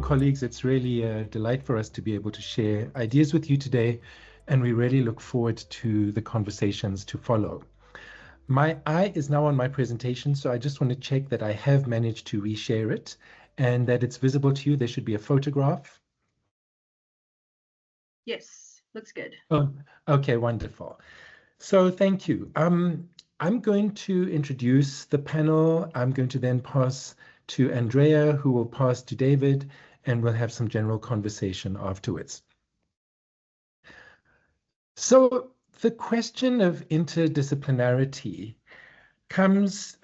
colleagues. It's really a delight for us to be able to share ideas with you today, and we really look forward to the conversations to follow. My eye is now on my presentation, so I just want to check that I have managed to reshare it and that it's visible to you. There should be a photograph. Yes, looks good. Oh, okay, wonderful. So thank you. I'm going to introduce the panel. I'm going to then pass to Andrea, who will pass to David, and we'll have some general conversation afterwards. So the question of interdisciplinarity has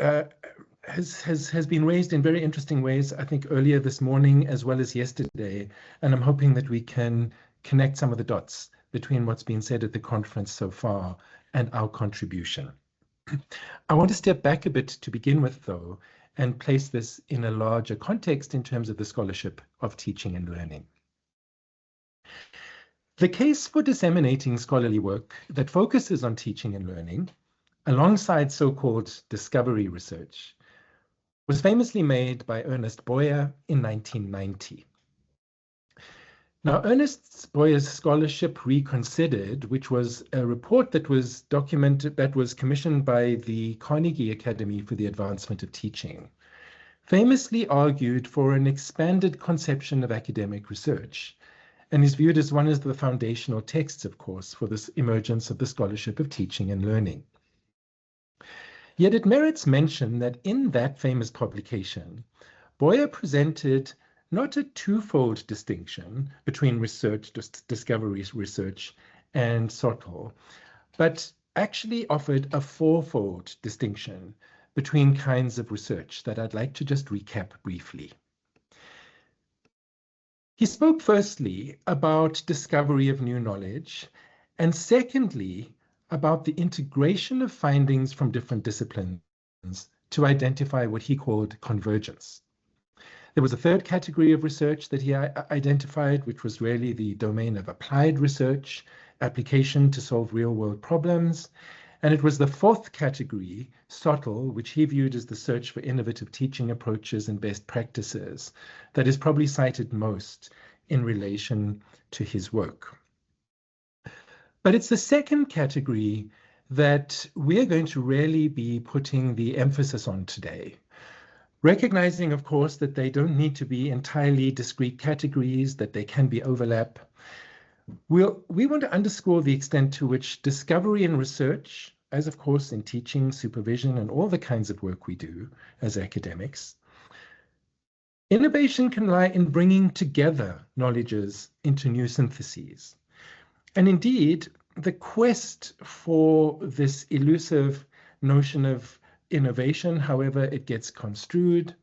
been raised in very interesting ways, I think, earlier this morning as well as yesterday, and I'm hoping that we can connect some of the dots between what's been said at the conference so far and our contribution. I want to step back a bit to begin with, though, and place this in a larger context in terms of the scholarship of teaching and learning. The case for disseminating scholarly work that focuses on teaching and learning, alongside so-called discovery research, was famously made by Ernest Boyer in 1990. Now, Ernest Boyer's Scholarship Reconsidered, which was a report that was commissioned by the Carnegie Academy for the Advancement of Teaching, famously argued for an expanded conception of academic research, and is viewed as one of the foundational texts, of course, for this emergence of the scholarship of teaching and learning. Yet it merits mention that in that famous publication, Boyer presented not a twofold distinction between discovery research and SOTL, but actually offered a fourfold distinction between kinds of research that I'd like to just recap briefly. He spoke firstly about discovery of new knowledge, and secondly, about the integration of findings from different disciplines to identify what he called convergence. There was a third category of research that he identified, which was really the domain of applied research, application to solve real-world problems. And it was the fourth category, SOTL, which he viewed as the search for innovative teaching approaches and best practices, that is probably cited most in relation to his work. But it's the second category that we're going to really be putting the emphasis on today. Recognizing, of course, that they don't need to be entirely discrete categories, that they can be overlap. We want to underscore the extent to which discovery and research, as of course in teaching, supervision, and all the kinds of work we do as academics, innovation can lie in bringing together knowledges into new syntheses. And indeed, the quest for this elusive notion of innovation, however it gets construed,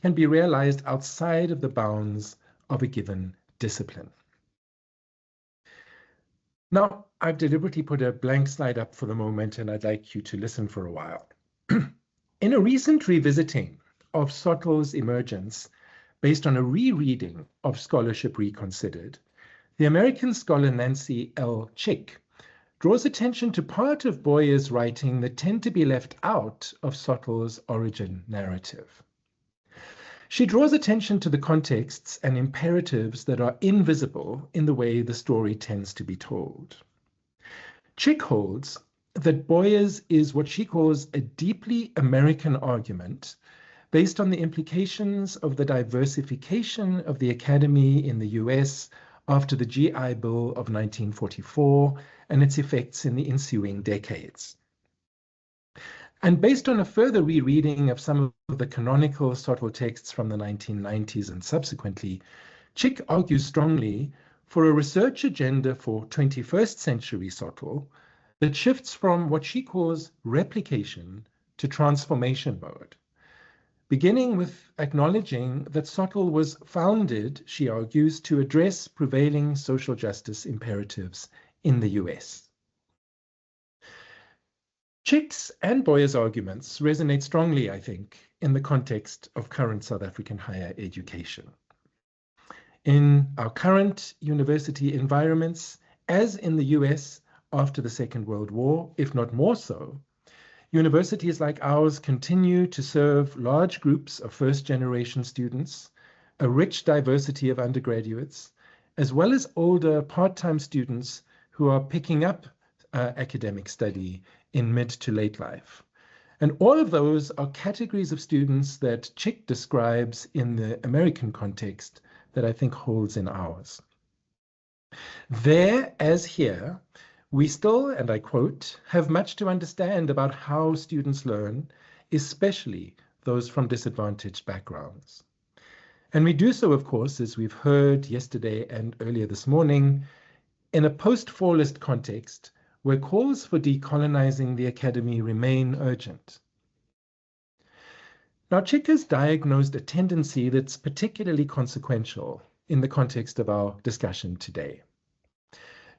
can be realized outside of the bounds of a given discipline. Now, I've deliberately put a blank slide up for the moment, and I'd like you to listen for a while. In a recent revisiting of SOTL's emergence, based on a rereading of Scholarship Reconsidered, the American scholar Nancy L. Chick draws attention to part of Boyer's writing that tend to be left out of SOTL's origin narrative. She draws attention to the contexts and imperatives that are invisible in the way the story tends to be told. Chick holds that Boyer's is what she calls a deeply American argument based on the implications of the diversification of the academy in the US after the GI Bill of 1944 and its effects in the ensuing decades. And based on a further rereading of some of the canonical SOTL texts from the 1990s and subsequently, Chick argues strongly for a research agenda for 21st century SOTL that shifts from what she calls replication to transformation mode, beginning with acknowledging that SOTL was founded, she argues, to address prevailing social justice imperatives in the US. Chick's and Boyer's arguments resonate strongly, I think, in the context of current South African higher education. In our current university environments, as in the US after the Second World War, if not more so, universities like ours continue to serve large groups of first-generation students, a rich diversity of undergraduates, as well as older part-time students who are picking up academic study in mid to late life. And all of those are categories of students that Chick describes in the American context that I think holds in ours. There, as here, we still, and I quote, have much to understand about how students learn, especially those from disadvantaged backgrounds. And we do so, of course, as we've heard yesterday and earlier this morning, in a post-Fallist context where calls for decolonizing the academy remain urgent. Now, Chick has diagnosed a tendency that's particularly consequential in the context of our discussion today.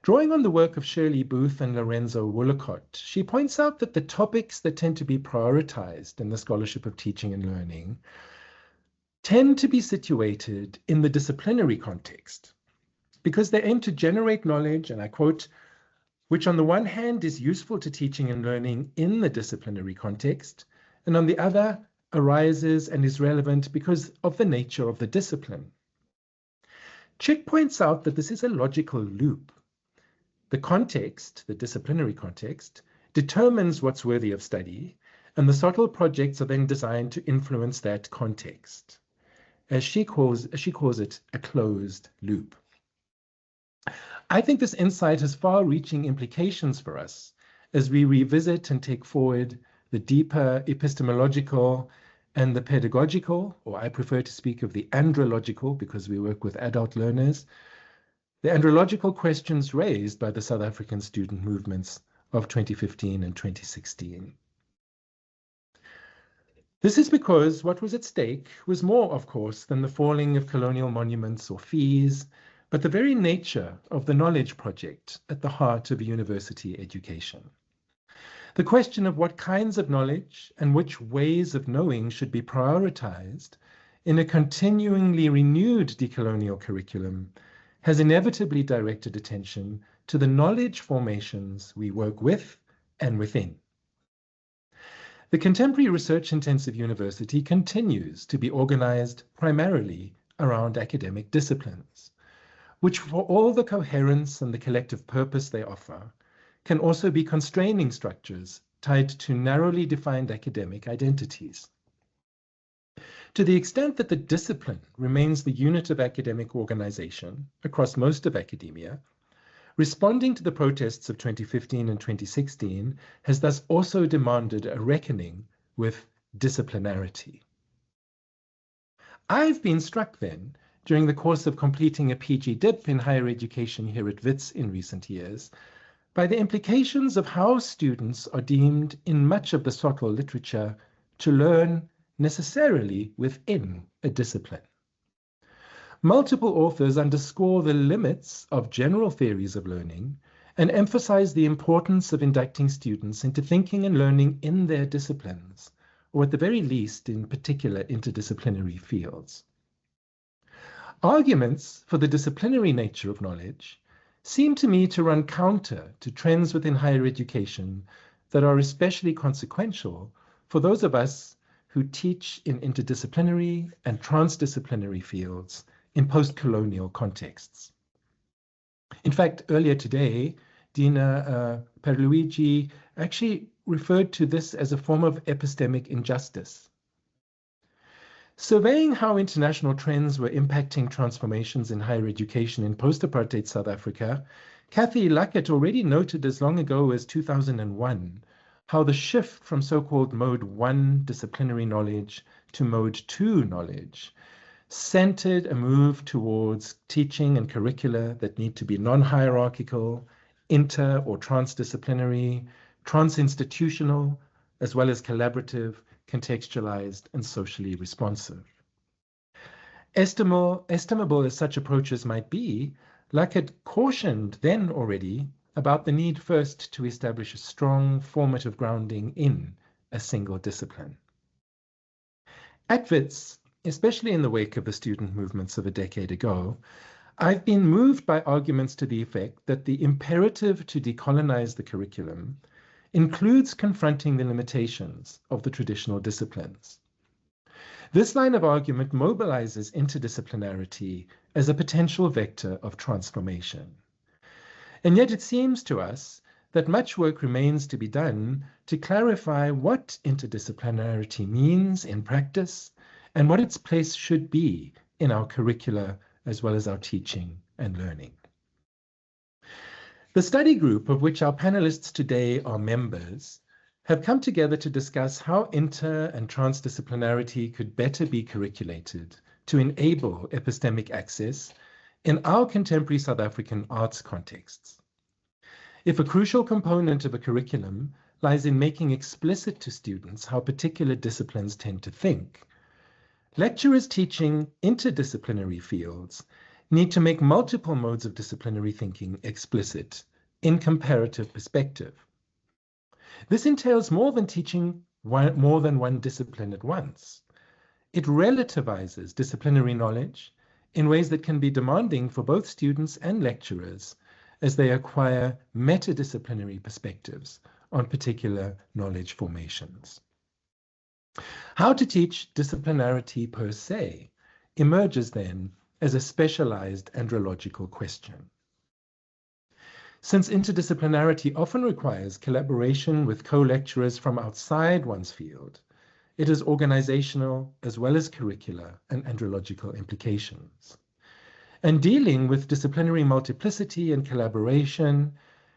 Drawing on the work of Shirley Booth and Lorenzo Woolacott, she points out that the topics that tend to be prioritized in the scholarship of teaching and learning tend to be situated in the disciplinary context because they aim to generate knowledge, and I quote, which on the one hand is useful to teaching and learning in the disciplinary context, and on the other arises and is relevant because of the nature of the discipline. Chick points out that this is a logical loop. The context, the disciplinary context, determines what's worthy of study, and the SOTL projects are then designed to influence that context. As she calls it, a closed loop. I think this insight has far-reaching implications for us as we revisit and take forward the deeper epistemological and the pedagogical, or I prefer to speak of the andrological because we work with adult learners, the andrological questions raised by the South African student movements of 2015 and 2016. This is because what was at stake was more, of course, than the falling of colonial monuments or fees, but the very nature of the knowledge project at the heart of university education. The question of what kinds of knowledge and which ways of knowing should be prioritized in a continually renewed decolonial curriculum has inevitably directed attention to the knowledge formations we work with and within. The contemporary research-intensive university continues to be organized primarily around academic disciplines, which for all the coherence and the collective purpose they offer, can also be constraining structures tied to narrowly defined academic identities. To the extent that the discipline remains the unit of academic organization across most of academia, responding to the protests of 2015 and 2016 has thus also demanded a reckoning with disciplinarity. I've been struck then, during the course of completing a PG dip in higher education here at WITS in recent years, by the implications of how students are deemed in much of the SOTL literature to learn necessarily within a discipline. Multiple authors underscore the limits of general theories of learning and emphasize the importance of inducting students into thinking and learning in their disciplines, or at the very least in particular interdisciplinary fields. Arguments for the disciplinary nature of knowledge seem to me to run counter to trends within higher education that are especially consequential for those of us who teach in interdisciplinary and transdisciplinary fields in post-colonial contexts. In fact, earlier today, Dina Pierluigi actually referred to this as a form of epistemic injustice. Surveying how international trends were impacting transformations in higher education in post-apartheid South Africa, Kathy Luckett already noted as long ago as 2001 how the shift from so-called Mode 1 disciplinary knowledge to Mode 2 knowledge centered a move towards teaching and curricula that need to be non-hierarchical, inter- or transdisciplinary, trans-institutional, as well as collaborative, contextualized, and socially responsive. Estimable as such approaches might be, Luckett cautioned then already about the need first to establish a strong formative grounding in a single discipline. At WITS, especially in the wake of the student movements of a decade ago, I've been moved by arguments to the effect that the imperative to decolonize the curriculum includes confronting the limitations of the traditional disciplines. This line of argument mobilizes interdisciplinarity as a potential vector of transformation. And yet it seems to us that much work remains to be done to clarify what interdisciplinarity means in practice and what its place should be in our curricula as well as our teaching and learning. The study group of which our panelists today are members have come together to discuss how inter- and transdisciplinarity could better be curriculated to enable epistemic access in our contemporary South African arts contexts. If a crucial component of a curriculum lies in making explicit to students how particular disciplines tend to think, lecturers teaching interdisciplinary fields need to make multiple modes of disciplinary thinking explicit in comparative perspective. This entails more than teaching more than one discipline at once. It relativizes disciplinary knowledge in ways that can be demanding for both students and lecturers as they acquire metadisciplinary perspectives on particular knowledge formations. How to teach disciplinarity per se emerges then as a specialized andrological question. Since interdisciplinarity often requires collaboration with co-lecturers from outside one's field, it has organizational as well as curricular and andrological implications. And dealing with disciplinary multiplicity and collaboration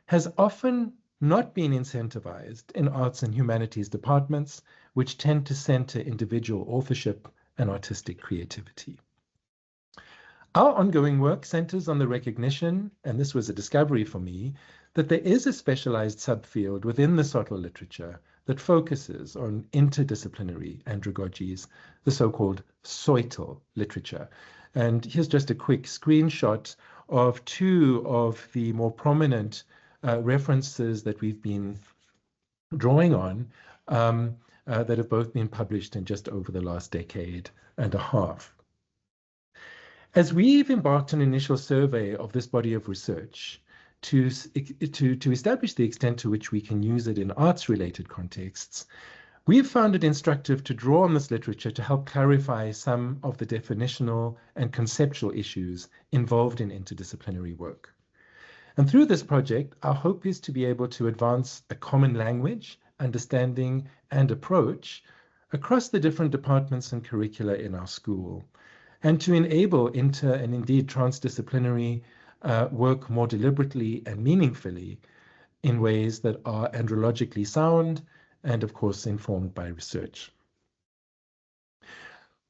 has often not been incentivized in arts and humanities departments, which tend to center individual authorship and artistic creativity. Our ongoing work centers on the recognition, and this was a discovery for me, that there is a specialized subfield within the Sottle literature that focuses on interdisciplinary andragogies, the so-called Soitel literature. And here's just a quick screenshot of two of the more prominent references that we've been drawing on that have both been published in just over the last decade and a half. As we've embarked on an initial survey of this body of research to establish the extent to which we can use it in arts-related contexts, we've found it instructive to draw on this literature to help clarify some of the definitional and conceptual issues involved in interdisciplinary work. And through this project, our hope is to be able to advance a common language, understanding, and approach across the different departments and curricula in our school, and to enable inter and indeed transdisciplinary work more deliberately and meaningfully in ways that are andrologically sound and, of course, informed by research.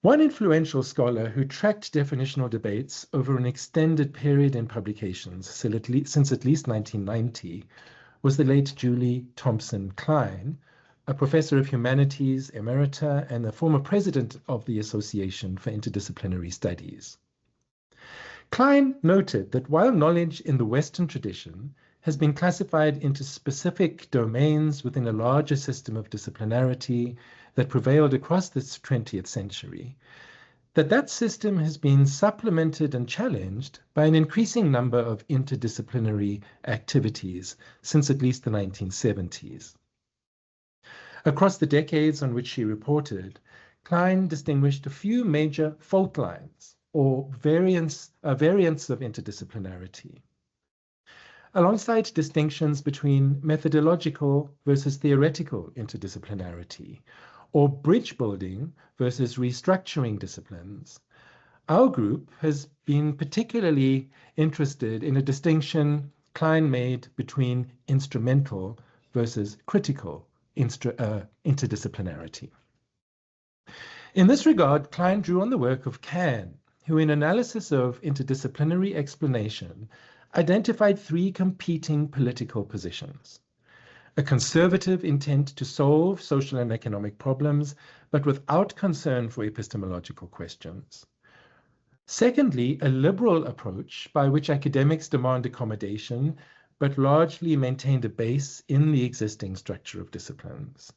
One influential scholar who tracked definitional debates over an extended period in publications since at least 1990 was the late Julie Thompson Klein, a professor of humanities emerita and the former president of the Association for Interdisciplinary Studies. Klein noted that while knowledge in the Western tradition has been classified into specific domains within a larger system of disciplinarity that prevailed across the 20th century, that system has been supplemented and challenged by an increasing number of interdisciplinary activities since at least the 1970s. Across the decades on which she reported, Klein distinguished a few major fault lines or variants of interdisciplinarity. Alongside distinctions between methodological versus theoretical interdisciplinarity, or bridge building versus restructuring disciplines, our group has been particularly interested in a distinction Klein made between instrumental versus critical interdisciplinarity. In this regard, Klein drew on the work of Kahn, who in analysis of interdisciplinary explanation identified three competing political positions: a conservative intent to solve social and economic problems, but without concern for epistemological questions. Secondly, a liberal approach by which academics demand accommodation, but largely maintained a base in the existing structure of disciplines.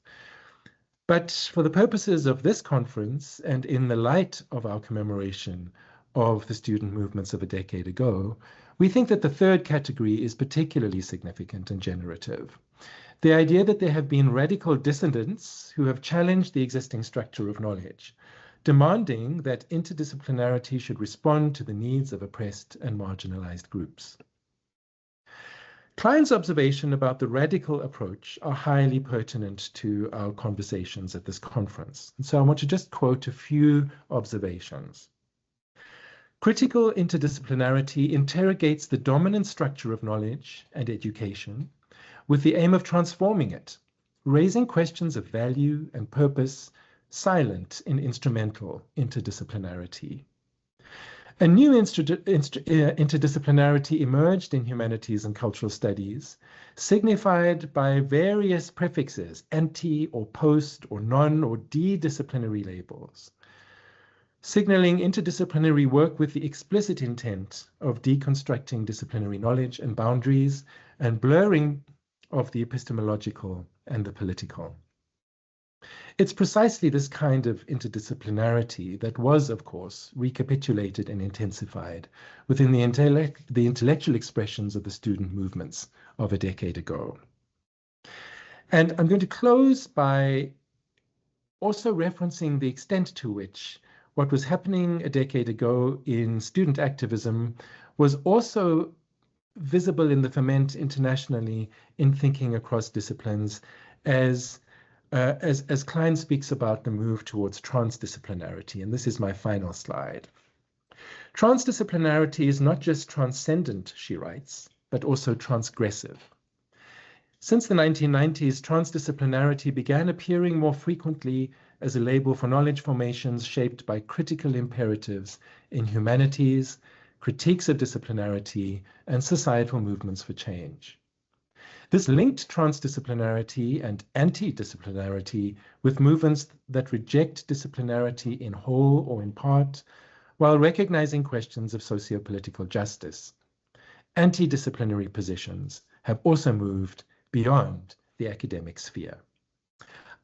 But for the purposes of this conference, and in the light of our commemoration of the student movements of a decade ago, we think that the third category is particularly significant and generative. The idea that there have been radical dissidents who have challenged the existing structure of knowledge demanding that interdisciplinarity should respond to the needs of oppressed and marginalized groups. Klein's observation about the radical approach are highly pertinent to our conversations at this conference. And so I want to just quote a few observations. Critical interdisciplinarity interrogates the dominant structure of knowledge and education with the aim of transforming it, raising questions of value and purpose silent in instrumental interdisciplinarity. A new interdisciplinarity emerged in humanities and cultural studies, signified by various prefixes, anti or post or non or de-disciplinary labels, signaling interdisciplinary work with the explicit intent of deconstructing disciplinary knowledge and boundaries and blurring of the epistemological and the political. It's precisely this kind of interdisciplinarity that was, of course, recapitulated and intensified within the intellectual expressions of the student movements of a decade ago. And I'm going to close by also referencing the extent to which what was happening a decade ago in student activism was also visible in the ferment internationally in thinking across disciplines as Klein speaks about the move towards transdisciplinarity, and this is my final slide. Transdisciplinarity is not just transcendent, she writes, but also transgressive. Since the 1990s, transdisciplinarity began appearing more frequently as a label for knowledge formations shaped by critical imperatives in humanities, critiques of disciplinarity, and societal movements for change. This linked transdisciplinarity and anti-disciplinarity with movements that reject disciplinarity in whole or in part, while recognizing questions of socio-political justice. Anti-disciplinary positions have also moved beyond the academic sphere.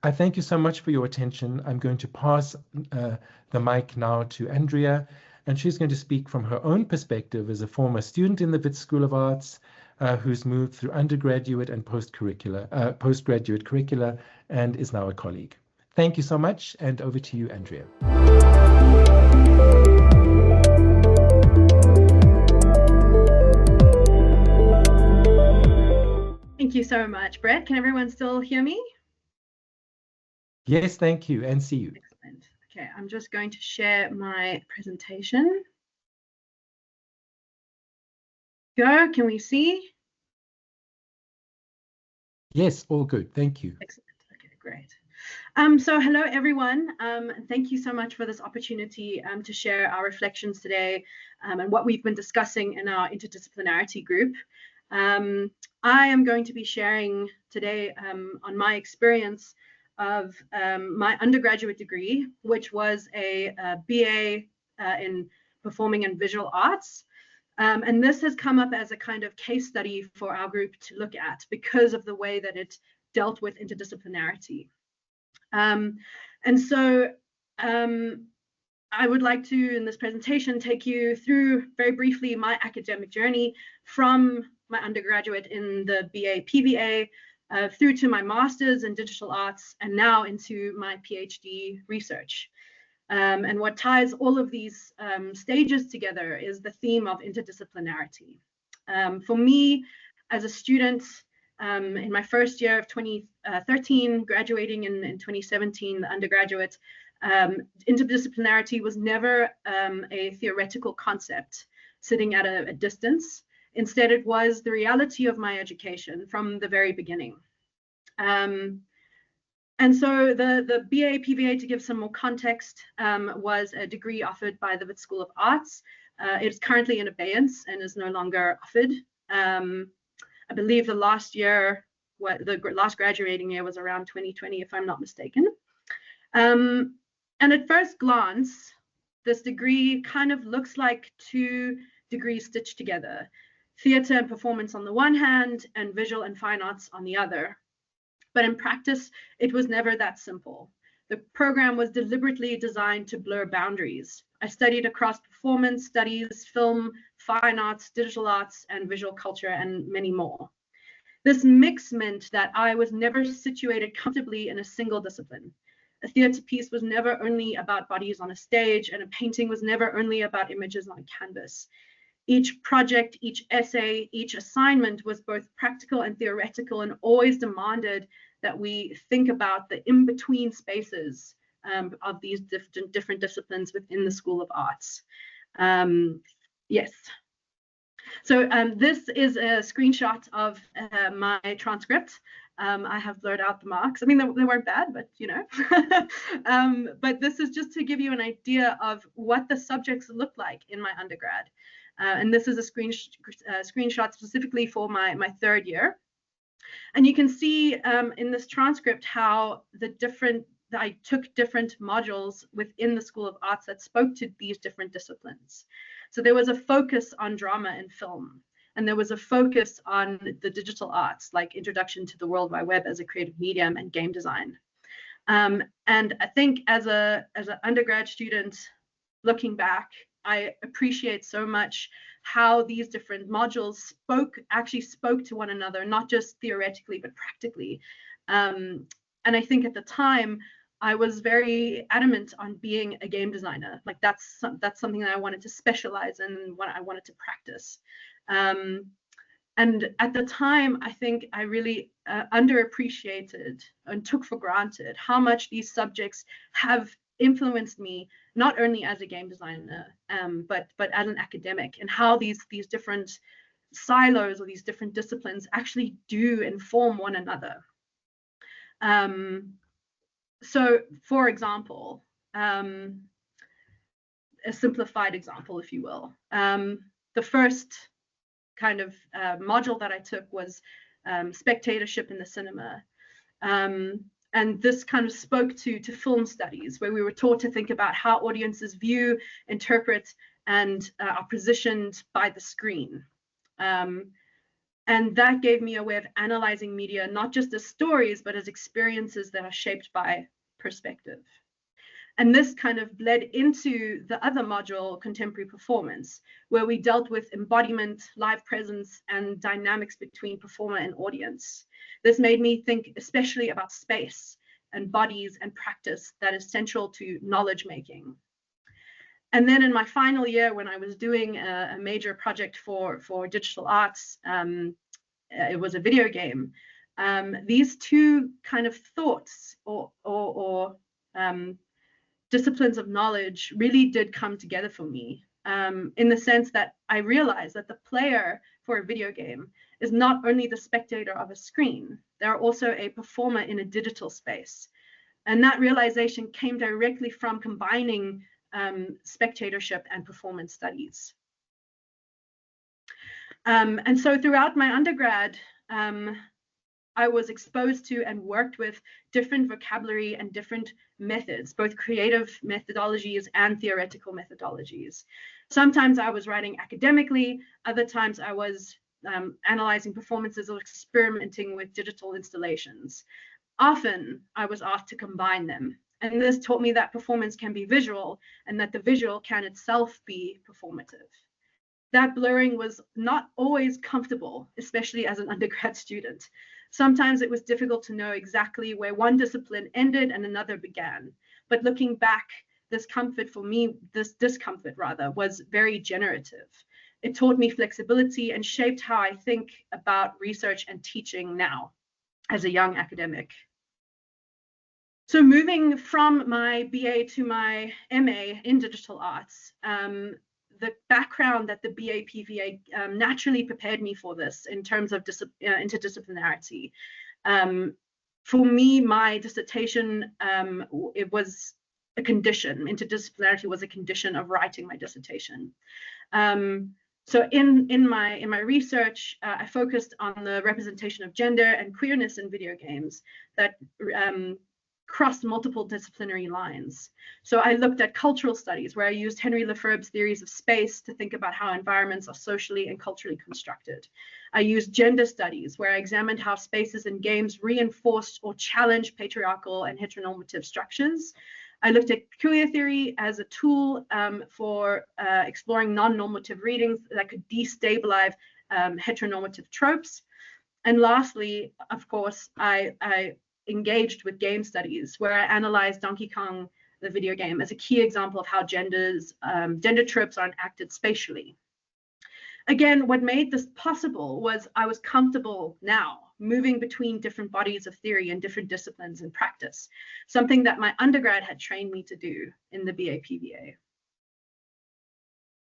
I thank you so much for your attention. I'm going to pass the mic now to Andrea, and she's going to speak from her own perspective as a former student in the Wits School of Arts, who's moved through undergraduate and postgraduate curricula and is now a colleague. Thank you so much, and over to you, Andrea. Thank you so much, Brett. Can everyone still hear me? Yes, thank you, and see you. Excellent. Okay, I'm just going to share my presentation. Go, can we see? Yes, all good, thank you. Excellent, okay, great. So hello everyone, thank you so much for this opportunity to share our reflections today and what we've been discussing in our interdisciplinarity group. I am going to be sharing today on my experience of my undergraduate degree, which was a BA in Performing and Visual Arts. And this has come up as a kind of case study for our group to look at because of the way that it dealt with interdisciplinarity. And so I would like to, in this presentation, take you through very briefly my academic journey from my undergraduate in the BA PVA through to my master's in digital arts and now into my PhD research. And what ties all of these stages together is the theme of interdisciplinarity. For me, as a student in my first year of 2013, graduating in 2017, the undergraduate, interdisciplinarity was never a theoretical concept sitting at a distance. Instead, it was the reality of my education from the very beginning. And so the BA PVA, to give some more context, was a degree offered by the Wits School of Arts. It's currently in abeyance and is no longer offered. I believe the last graduating year was around 2020, if I'm not mistaken. And at first glance, this degree kind of looks like two degrees stitched together. Theatre and performance on the one hand, and visual and fine arts on the other. But in practice, it was never that simple. The program was deliberately designed to blur boundaries. I studied across performance studies, film, fine arts, digital arts, and visual culture, and many more. This mix meant that I was never situated comfortably in a single discipline. A theatre piece was never only about bodies on a stage, and a painting was never only about images on a canvas. Each project, each essay, each assignment was both practical and theoretical, and always demanded that we think about the in-between spaces of these different disciplines within the School of Arts. Yes. So this is a screenshot of my transcript. I have blurred out the marks. I mean, they weren't bad, but you know. But this is just to give you an idea of what the subjects look like in my undergrad. And this is a screenshot specifically for my third year. And you can see in this transcript how I took different modules within the School of Arts that spoke to these different disciplines. So there was a focus on drama and film, and there was a focus on the digital arts, like Introduction to the World Wide Web as a creative medium and game design. And I think as an undergrad student, looking back, I appreciate so much how these different modules actually spoke to one another, not just theoretically, but practically. And I think at the time, I was very adamant on being a game designer. Like that's something that I wanted to specialize in and what I wanted to practice. And at the time, I think I really underappreciated and took for granted how much these subjects have influenced me, not only as a game designer, but as an academic, and how these different silos or these different disciplines actually do inform one another. So, for example, a simplified example, if you will, the first kind of module that I took was spectatorship in the cinema. And this kind of spoke to film studies, where we were taught to think about how audiences view, interpret, and are positioned by the screen. And that gave me a way of analyzing media, not just as stories, but as experiences that are shaped by perspective. And this kind of bled into the other module, contemporary performance, where we dealt with embodiment, live presence, and dynamics between performer and audience. This made me think especially about space and bodies and practice that is central to knowledge making. And then in my final year, when I was doing a major project for digital arts, it was a video game. These two kind of thoughts or disciplines of knowledge really did come together for me, in the sense that I realized that the player for a video game is not only the spectator of a screen, they're also a performer in a digital space. And that realization came directly from combining spectatorship and performance studies. And so throughout my undergrad, I was exposed to and worked with different vocabulary and different methods, both creative methodologies and theoretical methodologies. Sometimes I was writing academically, other times I was analyzing performances or experimenting with digital installations. Often I was asked to combine them, and this taught me that performance can be visual and that the visual can itself be performative. That blurring was not always comfortable, especially as an undergrad student. Sometimes it was difficult to know exactly where one discipline ended and another began. But looking back, this discomfort rather, was very generative. It taught me flexibility and shaped how I think about research and teaching now as a young academic. So moving from my BA to my MA in digital arts, the background that the BA PVA naturally prepared me for this in terms of interdisciplinarity. For me, my dissertation, it was a condition. Interdisciplinarity was a condition of writing my dissertation. So in my research, I focused on the representation of gender and queerness in video games that crossed multiple disciplinary lines. So I looked at cultural studies, where I used Henry Lefebvre's theories of space to think about how environments are socially and culturally constructed. I used gender studies, where I examined how spaces in games reinforced or challenged patriarchal and heteronormative structures. I looked at queer theory as a tool for exploring non-normative readings that could destabilize heteronormative tropes. And lastly, of course, I engaged with game studies, where I analyzed Donkey Kong, the video game, as a key example of how gender tropes are enacted spatially. Again, what made this possible was I was comfortable now moving between different bodies of theory and different disciplines in practice, something that my undergrad had trained me to do in the BA/PVA.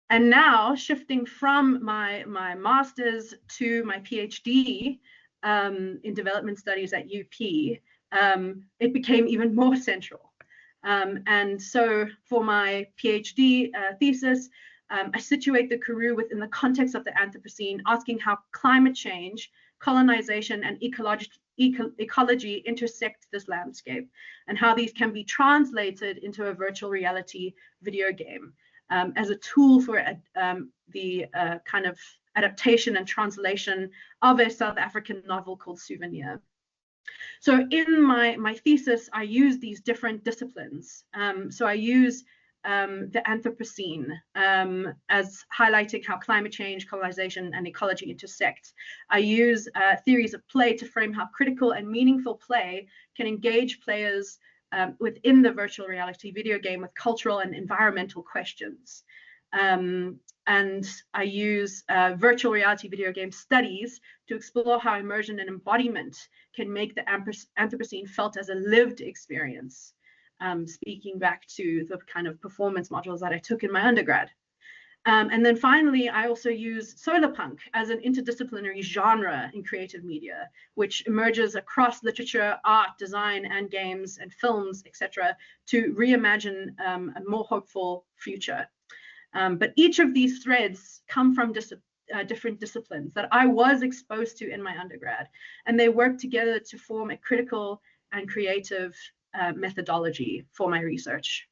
And now, shifting from my master's to my PhD in development studies at UP, it became even more central. And so for my PhD thesis, I situate the Karoo within the context of the Anthropocene, asking how climate change, colonization, and ecology intersect this landscape, and how these can be translated into a virtual reality video game as a tool for the kind of adaptation and translation of a South African novel called Souvenir. So in my thesis, I use these different disciplines. So I use the Anthropocene as highlighting how climate change, colonization, and ecology intersect. I use theories of play to frame how critical and meaningful play can engage players within the virtual reality video game with cultural and environmental questions. And I use virtual reality video game studies to explore how immersion and embodiment can make the Anthropocene felt as a lived experience, speaking back to the kind of performance modules that I took in my undergrad. And then finally, I also use solarpunk as an interdisciplinary genre in creative media, which emerges across literature, art, design, and games and films, etc., to reimagine a more hopeful future. But each of these threads come from different disciplines that I was exposed to in my undergrad, and they work together to form a critical and creative methodology for my research.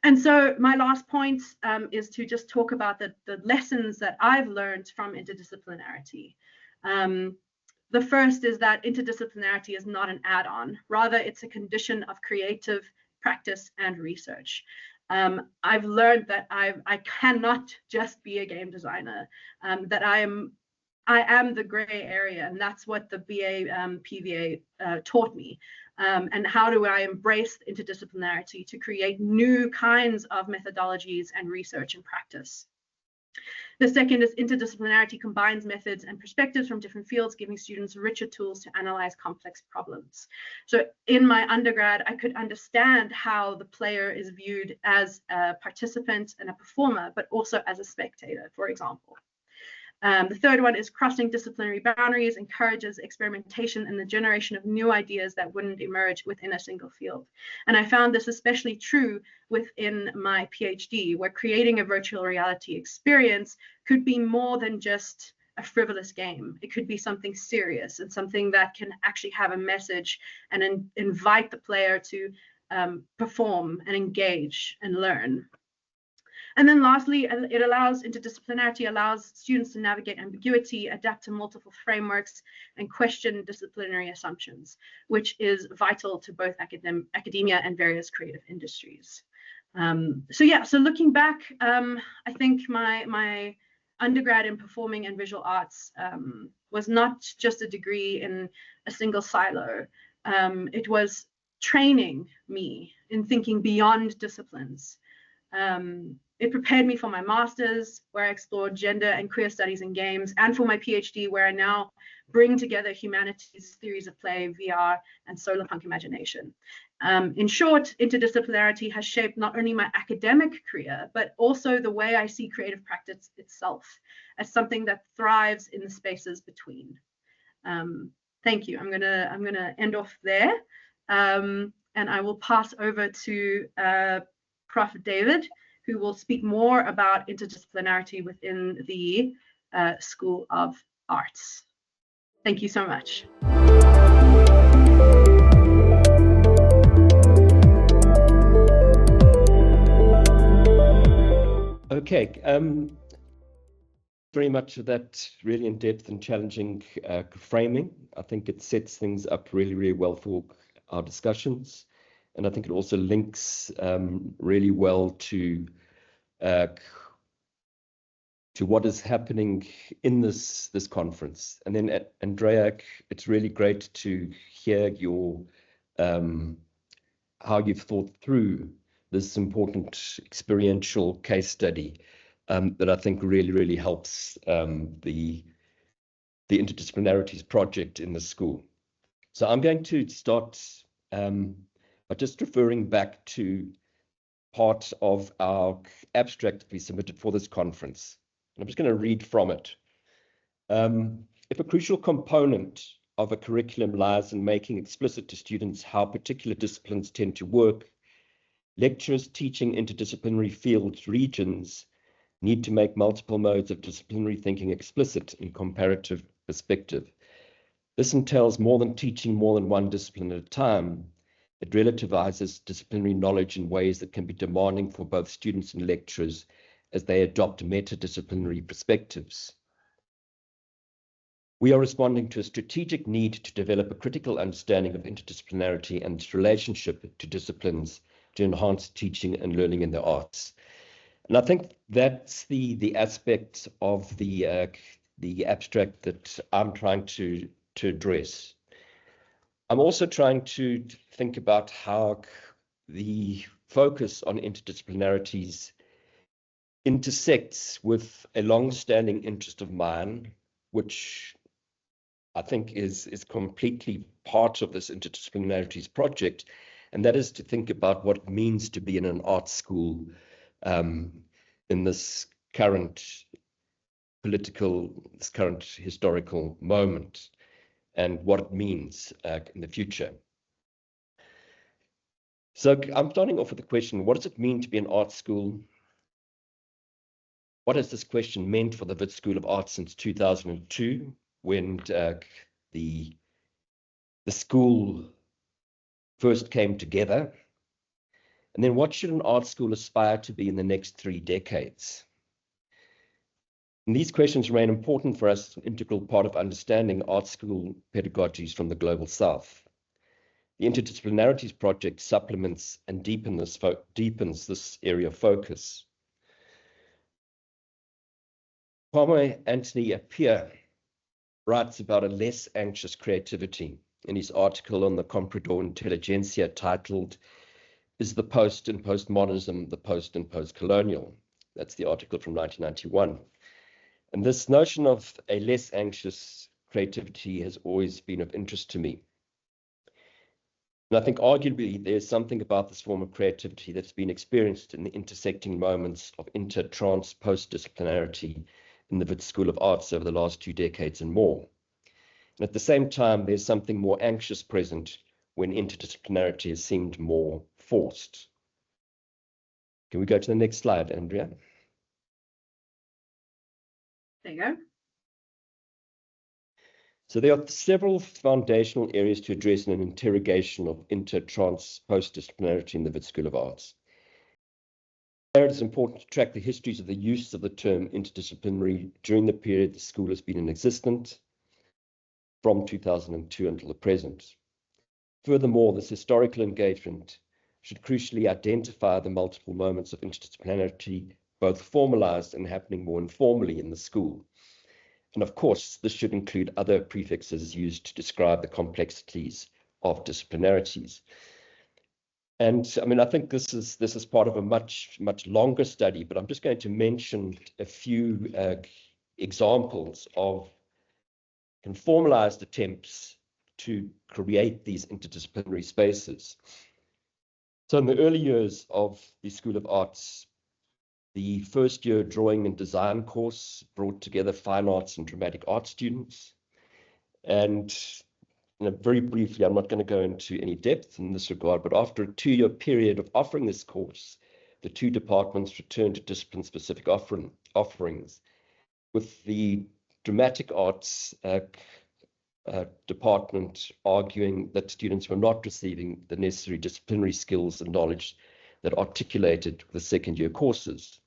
And so my last point is to just talk about the lessons that I've learned from interdisciplinarity. The first is that interdisciplinarity is not an add-on. Rather, it's a condition of creative practice and research. I've learned that I cannot just be a game designer, that I am the gray area, and that's what the BA/PVA taught me. And how do I embrace interdisciplinarity to create new kinds of methodologies and research and practice? The second is interdisciplinarity combines methods and perspectives from different fields, giving students richer tools to analyze complex problems. So in my undergrad, I could understand how the player is viewed as a participant and a performer, but also as a spectator, for example. The third one is crossing disciplinary boundaries encourages experimentation and the generation of new ideas that wouldn't emerge within a single field. And I found this especially true within my PhD, where creating a virtual reality experience could be more than just a frivolous game. It could be something serious and something that can actually have a message and invite the player to perform and engage and learn. And then lastly, interdisciplinarity allows students to navigate ambiguity, adapt to multiple frameworks, and question disciplinary assumptions, which is vital to both academia and various creative industries. So looking back, I think my undergrad in performing and visual arts was not just a degree in a single silo. It was training me in thinking beyond disciplines. It prepared me for my master's, where I explored gender and queer studies in games, and for my PhD, where I now bring together humanities, theories of play, VR, and solarpunk imagination. In short, interdisciplinarity has shaped not only my academic career, but also the way I see creative practice itself as something that thrives in the spaces between. Thank you. I'm gonna end off there, and I will pass over to Prof. David, who will speak more about interdisciplinarity within the School of Arts. Thank you so much. Okay, very much of that really in-depth and challenging framing. I think it sets things up really, really well for our discussions. And I think it also links really well to to what is happening in this conference. And then Andrea, it's really great to hear your how you've thought through this important experiential case study that I think really helps the Interdisciplinarities project in the school. So I'm going to start by just referring back to part of our abstract that we submitted for this conference. And I'm just going to read from it. If a crucial component of a curriculum lies in making explicit to students how particular disciplines tend to work, lecturers teaching interdisciplinary fields regions need to make multiple modes of disciplinary thinking explicit in comparative perspective. This entails more than teaching more than one discipline at a time. It relativizes disciplinary knowledge in ways that can be demanding for both students and lecturers as they adopt metadisciplinary perspectives. We are responding to a strategic need to develop a critical understanding of interdisciplinarity and its relationship to disciplines to enhance teaching and learning in the arts. And I think that's the aspect of the abstract that I'm trying to address. I'm also trying to think about how the focus on interdisciplinarities intersects with a long-standing interest of mine, which I think is completely part of this interdisciplinarities project, and that is to think about what it means to be in an art school in this current historical moment, and what it means in the future. So I'm starting off with the question, what does it mean to be an art school? What has this question meant for the Wits School of Arts since 2002, when the school first came together? And then what should an art school aspire to be in the next 3 decades? And these questions remain important for us, an integral part of understanding art school pedagogies from the global south. The Interdisciplinarities project supplements and deepens this area of focus. Kwame Anthony Appiah writes about a less anxious creativity in his article on the Comprador Intelligentsia titled, "Is the Post and Postmodernism the Post and Post-Colonial?" That's the article from 1991. And this notion of a less anxious creativity has always been of interest to me. And I think arguably there's something about this form of creativity that's been experienced in the intersecting moments of inter-trans post-disciplinarity in the Wits School of Arts over the last 2 decades and more. And at the same time, there's something more anxious present when interdisciplinarity has seemed more forced. Can we go to the next slide, Andrea? There you go. So there are several foundational areas to address in an interrogation of inter-trans post-disciplinarity in the Wits School of Arts. It is important to track the histories of the use of the term interdisciplinary during the period the school has been in existence, from 2002 until the present. Furthermore, this historical engagement should crucially identify the multiple moments of interdisciplinarity, both formalized and happening more informally in the school. And of course, this should include other prefixes used to describe the complexities of disciplinarities. And I mean, I think this is part of a much longer study, but I'm just going to mention a few examples of formalized attempts to create these interdisciplinary spaces. So in the early years of the School of Arts, the first year drawing and design course brought together fine arts and dramatic art students. And very briefly, I'm not going to go into any depth in this regard, but after a 2-year period of offering this course, the 2 departments returned to discipline-specific offerings, with the dramatic arts department arguing that students were not receiving the necessary disciplinary skills and knowledge that articulated the second-year courses.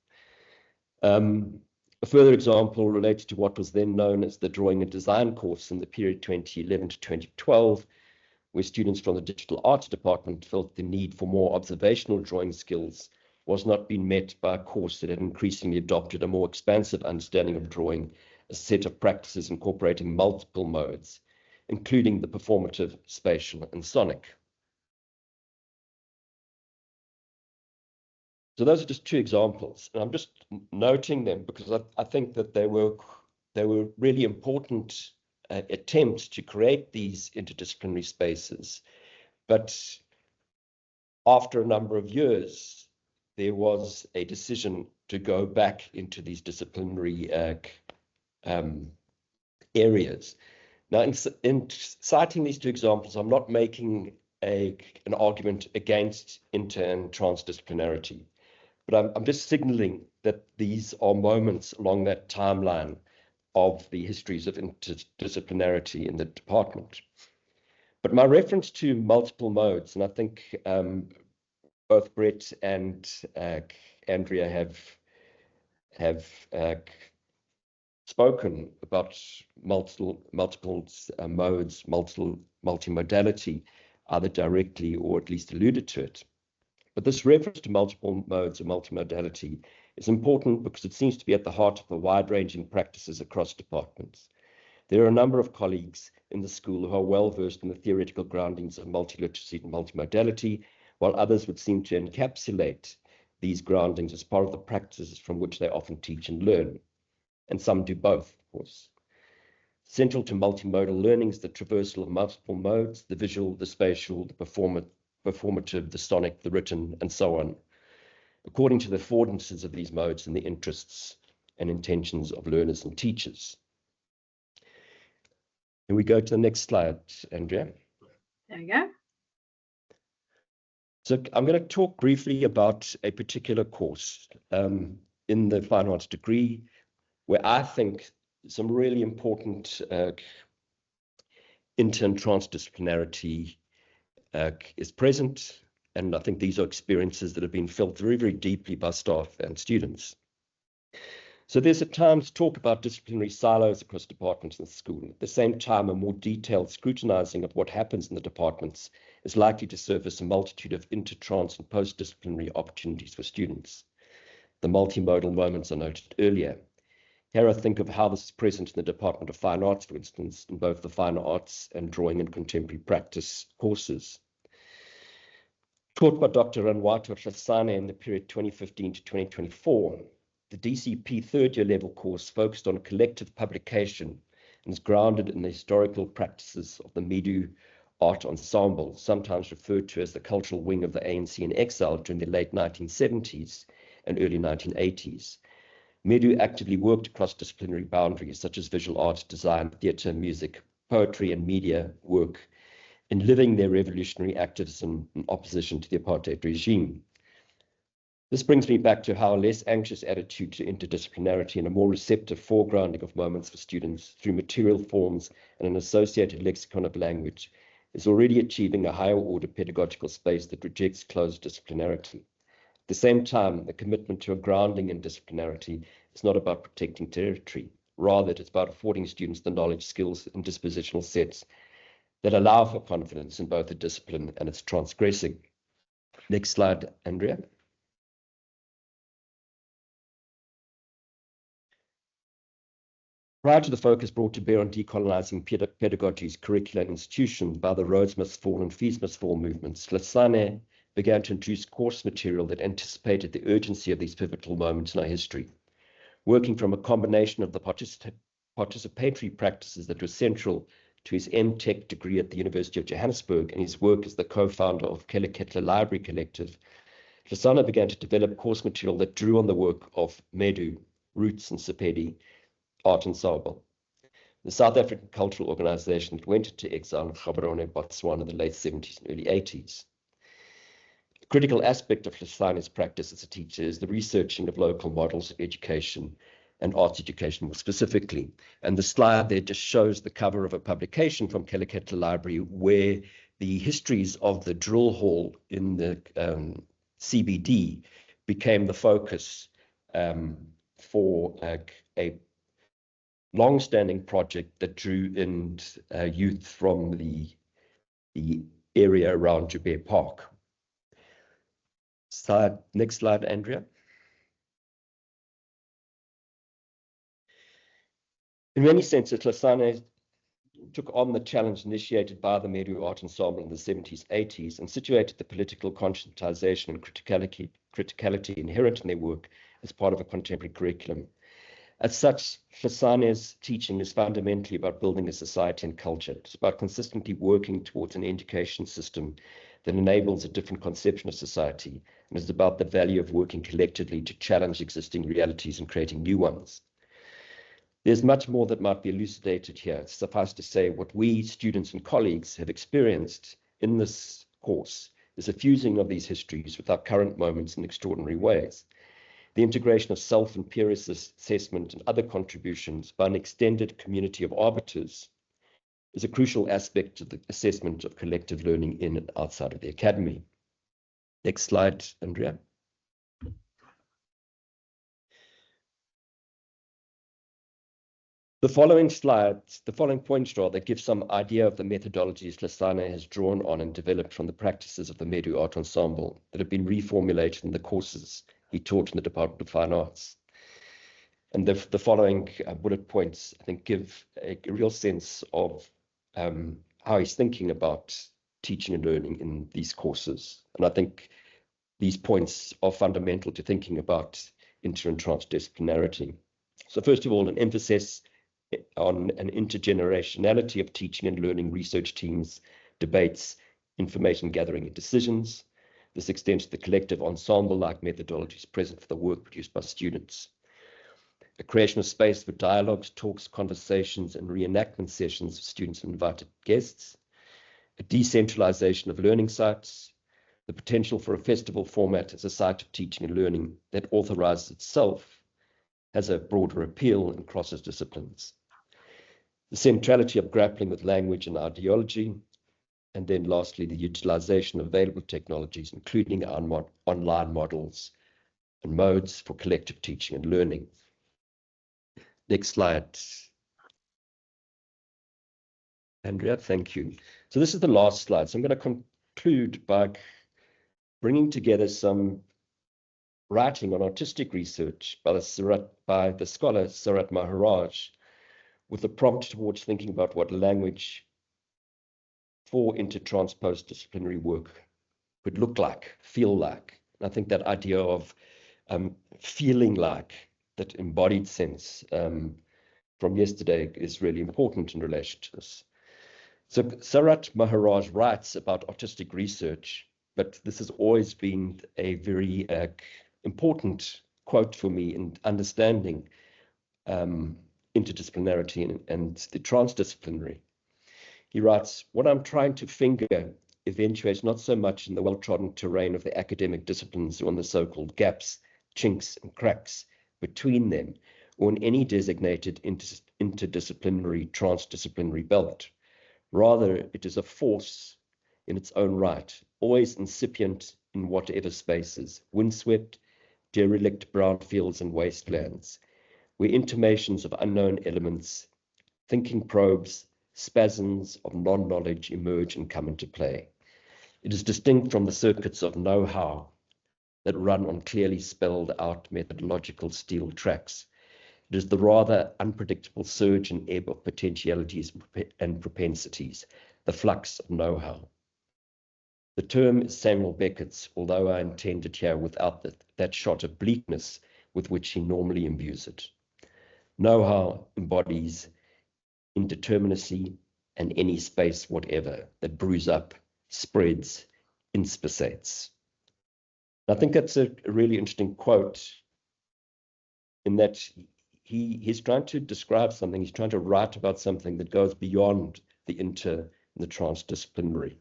A further example related to what was then known as the Drawing and Design course in the period 2011 to 2012, where students from the Digital Arts department felt the need for more observational drawing skills was not being met by a course that had increasingly adopted a more expansive understanding of drawing, a set of practices incorporating multiple modes, including the performative, spatial, and sonic. So those are just two examples, and I'm just noting them because I think that they were really important attempts to create these interdisciplinary spaces. But after a number of years, there was a decision to go back into these disciplinary areas. Now, in citing these two examples, I'm not making an argument against inter and transdisciplinarity, but I'm just signaling that these are moments along that timeline of the histories of interdisciplinarity in the department. But my reference to multiple modes, and I think both Brett and Andrea have spoken about multiple modes, multimodality, either directly or at least alluded to it. But this reference to multiple modes or multimodality is important because it seems to be at the heart of the wide-ranging practices across departments. There are a number of colleagues in the school who are well-versed in the theoretical groundings of multiliteracy and multimodality, while others would seem to encapsulate these groundings as part of the practices from which they often teach and learn. And some do both, of course. Central to multimodal learning is the traversal of multiple modes, the visual, the spatial, the performative, the sonic, the written, and so on, according to the affordances of these modes and the interests and intentions of learners and teachers. Can we go to the next slide, Andrea? There we go. So I'm going to talk briefly about a particular course in the Fine Arts degree, where I think some really important inter and transdisciplinarity is present. And I think these are experiences that have been felt very, very deeply by staff and students. So there's at times talk about disciplinary silos across departments in the school. At the same time, a more detailed scrutinizing of what happens in the departments is likely to surface a multitude of inter-trans and post-disciplinary opportunities for students. The multimodal moments I noted earlier. Here I think of how this is present in the Department of Fine Arts, for instance, in both the Fine Arts and Drawing and Contemporary Practice courses. Taught by Dr. Ranwato Hlasane in the period 2015 to 2024, the DCP third-year level course focused on collective publication and is grounded in the historical practices of the Medu Art Ensemble, sometimes referred to as the cultural wing of the ANC in exile during the late 1970s and early 1980s. Medu actively worked across disciplinary boundaries such as visual art, design, theatre, music, poetry, and media work in living their revolutionary activism in opposition to the apartheid regime. This brings me back to how a less anxious attitude to interdisciplinarity and a more receptive foregrounding of moments for students through material forms and an associated lexicon of language is already achieving a higher order pedagogical space that rejects closed disciplinarity. At the same time, the commitment to a grounding in disciplinarity is not about protecting territory. Rather, it's about affording students the knowledge, skills, and dispositional sets that allow for confidence in both the discipline and its transgressing. Next slide, Andrea. Prior to the focus brought to bear on decolonizing pedagogy's curricula and institutions by the Roads Must Fall and Fees Must Fall movements, Hlasane began to introduce course material that anticipated the urgency of these pivotal moments in our history, working from a combination of the participatory practices that were central to his M.Tech degree at the University of Johannesburg and his work as the co-founder of Keleketla Library Collective. Hlasane began to develop course material that drew on the work of Medu, Roots, and Sepedi Art Ensemble, the South African cultural organization that went into exile in Gaborone, Botswana in the late 70s and early 80s. A critical aspect of Hlasane's practice as a teacher is the researching of local models of education and arts education more specifically. And the slide there just shows the cover of a publication from Keleketla Library where the histories of the drill hall in the CBD became the focus for a long-standing project that drew in youth from the area around Joubert Park. Next slide, Andrea. In many senses, Hlasane took on the challenge initiated by the Medu Art Ensemble in the 70s, 80s, and situated the political conscientization and criticality inherent in their work as part of a contemporary curriculum. As such, Hlasane's teaching is fundamentally about building a society and culture. It's about consistently working towards an education system that enables a different conception of society, and is about the value of working collectively to challenge existing realities and creating new ones. There's much more that might be elucidated here. Suffice to say, what we, students and colleagues, have experienced in this course is a fusing of these histories with our current moments in extraordinary ways. The integration of self and peer assessment and other contributions by an extended community of arbiters is a crucial aspect of the assessment of collective learning in and outside of the academy. Next slide, Andrea. The following slides, the following points rather, give some idea of the methodologies Hlasane has drawn on and developed from the practices of the Medu Art Ensemble that have been reformulated in the courses he taught in the Department of Fine Arts. And the following bullet points, I think, give a real sense of how he's thinking about teaching and learning in these courses. And I think these points are fundamental to thinking about inter and transdisciplinarity. So first of all, an emphasis on an intergenerationality of teaching and learning research teams, debates, information gathering and decisions. This extends to the collective ensemble-like methodologies present for the work produced by students. A creation of space for dialogues, talks, conversations, and reenactment sessions with students and invited guests. A decentralization of learning sites. The potential for a festival format as a site of teaching and learning that authorizes itself has a broader appeal and crosses disciplines. The centrality of grappling with language and ideology, and then lastly, the utilization of available technologies, including online models and modes for collective teaching and learning. Next slide. Andrea, thank you. So this is the last slide. So I'm going to conclude by bringing together some writing on artistic research by the scholar Sarat Maharaj, with a prompt towards thinking about what language for inter-trans post-disciplinary work would look like, feel like. And I think that idea of feeling like, that embodied sense from yesterday is really important in relation to this. So Sarat Maharaj writes about artistic research, but this has always been a very important quote for me in understanding interdisciplinarity and the transdisciplinary. He writes, what I'm trying to finger eventuates not so much in the well-trodden terrain of the academic disciplines or in the so-called gaps, chinks, and cracks between them, or in any designated interdisciplinary, transdisciplinary belt. Rather, it is a force in its own right, always incipient in whatever spaces, windswept, derelict brownfields and wastelands, where intimations of unknown elements, thinking probes, spasms of non-knowledge emerge and come into play. It is distinct from the circuits of know-how that run on clearly spelled out methodological steel tracks. It is the rather unpredictable surge and ebb of potentialities and propensities, the flux of know-how. The term is Samuel Beckett's, although I intend it here without that shot of bleakness with which he normally imbues it. Know-how embodies indeterminacy and any space whatever that brews up, spreads, inspissates. I think that's a really interesting quote in that he's trying to describe something, he's trying to write about something that goes beyond the inter and the transdisciplinary.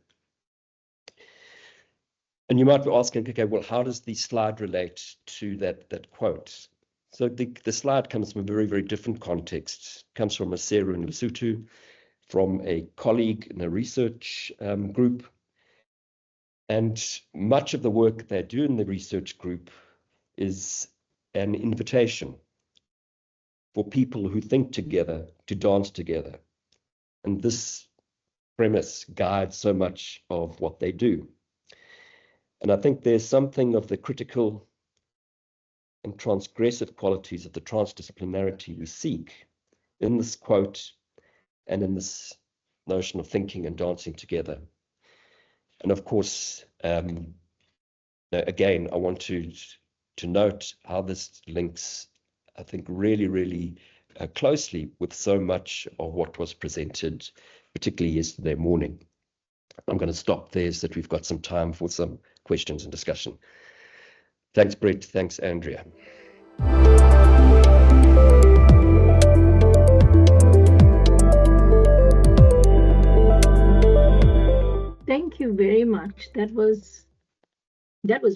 And you might be asking, okay, well, how does the slide relate to that quote? So the slide comes from a very, very different context. It comes from Maseru in Lesotho, from a colleague in a research group. And much of the work they do in the research group is an invitation for people who think together to dance together. And this premise guides so much of what they do. And I think there's something of the critical and transgressive qualities of the transdisciplinarity we seek in this quote and in this notion of thinking and dancing together. And of course, again, I want to note how this links, I think, really, really closely with so much of what was presented, particularly yesterday morning. I'm going to stop there so that we've got some time for some questions and discussion. Thanks, Brett. Thanks, Andrea. Thank you very much. That was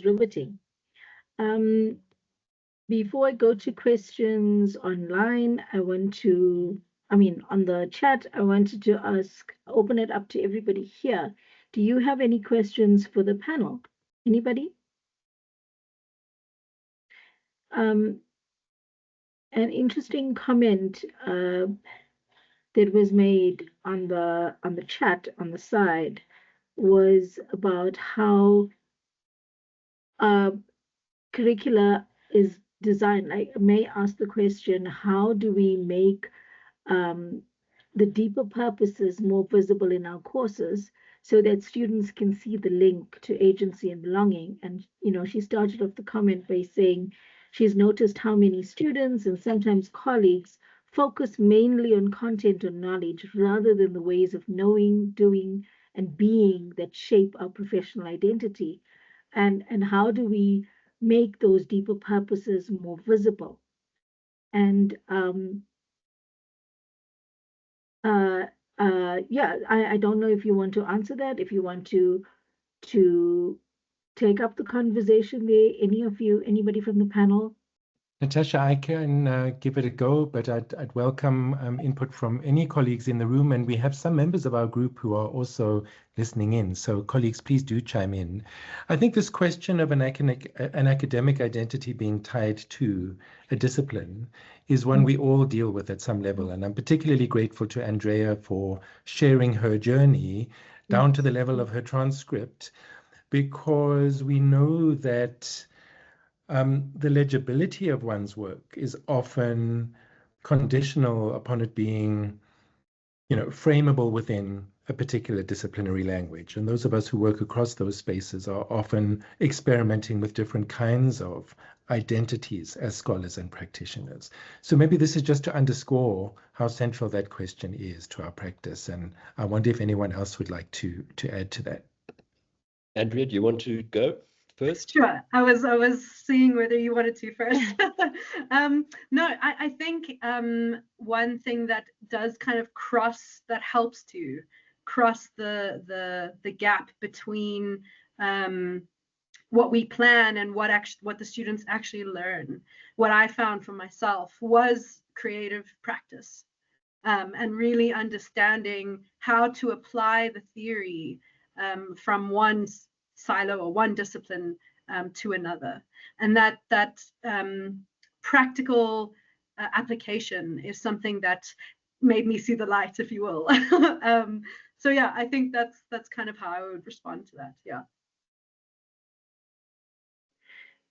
riveting. Before I go to questions online, on the chat, I wanted to open it up to everybody here. Do you have any questions for the panel? Anybody? An interesting comment that was made on the chat on the side was about how curricula is designed. I may ask the question, how do we make the deeper purposes more visible in our courses so that students can see the link to agency and belonging? And, she started off the comment by saying she's noticed how many students and sometimes colleagues focus mainly on content or knowledge rather than the ways of knowing, doing, and being that shape our professional identity. And how do we make those deeper purposes more visible? And I don't know if you want to answer that, if you want to take up the conversation there. Anybody from the panel? Natasha, I can give it a go, but I'd welcome input from any colleagues in the room, and we have some members of our group who are also listening in. So colleagues, please do chime in. I think this question of an academic identity being tied to a discipline is one we all deal with at some level. And I'm particularly grateful to Andrea for sharing her journey down to the level of her transcript, because we know that the legibility of one's work is often conditional upon it being, frameable within a particular disciplinary language. And those of us who work across those spaces are often experimenting with different kinds of identities as scholars and practitioners. So maybe this is just to underscore how central that question is to our practice. And I wonder if anyone else would like to add to that. Andrea, do you want to go first? Sure. I was seeing whether you wanted to first. No, I think one thing that does kind of helps to cross the gap between what we plan and what the students actually learn. What I found for myself was creative practice, and really understanding how to apply the theory from one silo or one discipline to another, and that practical application is something that made me see the light, if you will. So yeah, I think that's kind of how I would respond to that. Yeah.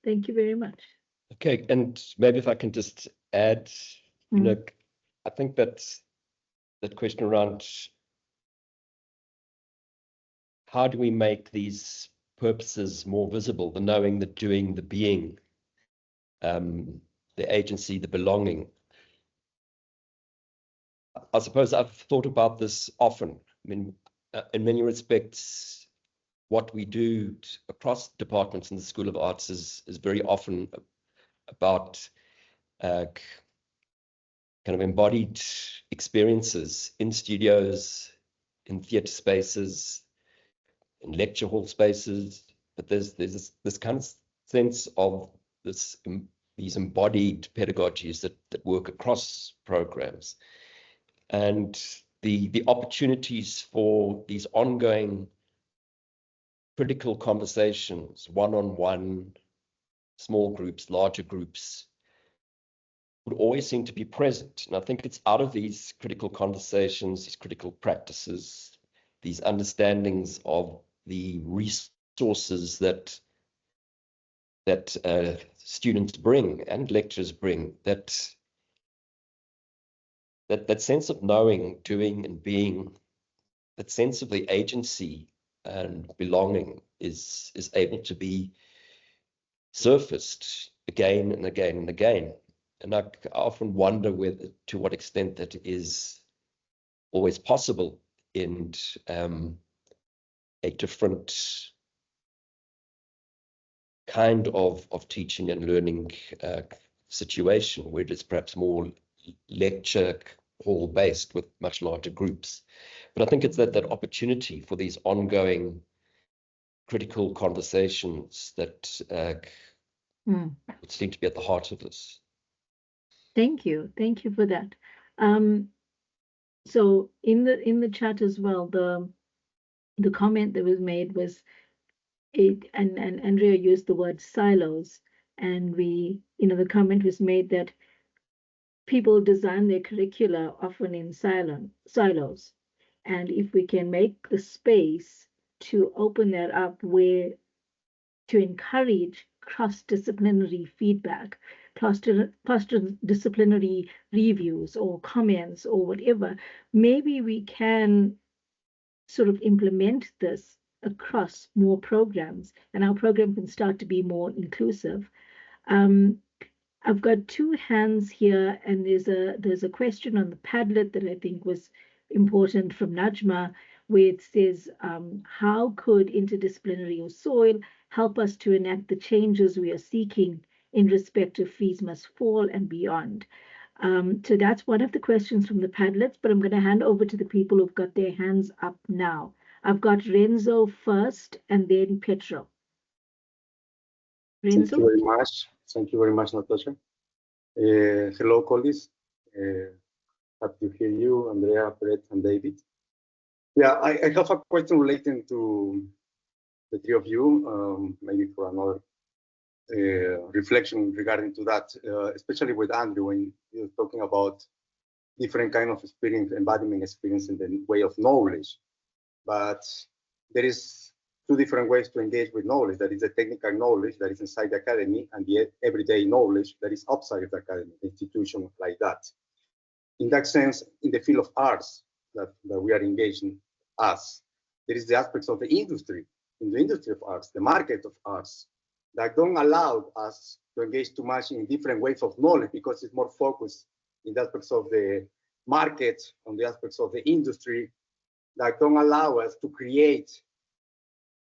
Thank you very much. Okay, and maybe if I can just add, I think that question around how do we make these purposes more visible, the knowing, the doing, the being, the agency, the belonging. I suppose I've thought about this often. I mean, in many respects, what we do across departments in the School of Arts is very often about kind of embodied experiences in studios, in theatre spaces, in lecture hall spaces, but there's this kind of sense of these embodied pedagogies that work across programs, and the opportunities for these ongoing critical conversations, one-on-one, small groups, larger groups, would always seem to be present. And I think it's out of these critical conversations, these critical practices, these understandings of the resources sources that students bring and lecturers bring, that sense of knowing, doing, and being, that sense of the agency and belonging is able to be surfaced again and again and again. And I often wonder to what extent that is always possible in a different kind of teaching and learning situation, where it's perhaps more lecture hall based with much larger groups. But I think it's that opportunity for these ongoing critical conversations that seem to be at the heart of this. Thank you for that. So in the chat as well, the comment that was made was and Andrea used the word silos, and the comment was made that people design their curricula often in silos, and if we can make the space to open that up, where to encourage cross-disciplinary feedback, cross-disciplinary reviews or comments or whatever, maybe we can sort of implement this across more programs, and our program can start to be more inclusive. I've got two hands here, and there's a question on the Padlet that I think was important from Najma, where it says, how could interdisciplinary or SOIL help us to enact the changes we are seeking in respect of fees must fall and beyond? So that's one of the questions from the Padlets, but I'm going to hand over to the people who've got their hands up now. I've got Renzo first, and then Petro. Renzo? Thank you very much. Thank you very much, Natasha. Hello, colleagues. Happy to hear you, Andrea, Brett, and David. Yeah, I have a question relating to the three of you, maybe for another reflection regarding to that, especially with Andrew, when you're talking about different kind of experience, embodiment experience in the way of knowledge. But there is two different ways to engage with knowledge. That is the technical knowledge that is inside the academy, and the everyday knowledge that is outside of the academy, institution like that. In that sense, in the field of arts that we are engaging as, there is the aspects of the industry, in the industry of arts, the market of arts, that don't allow us to engage too much in different ways of knowledge, because it's more focused in the aspects of the market, on the aspects of the industry, that don't allow us to create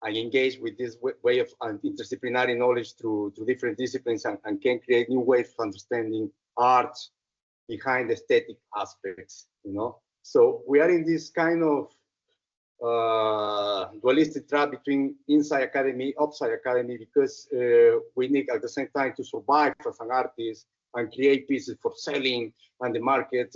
and engage with this way of interdisciplinary knowledge through different disciplines, and can create new ways of understanding art behind aesthetic aspects, you know? So we are in this kind of dualistic trap between inside academy, outside academy, because we need at the same time to survive as an artist and create pieces for selling, and the market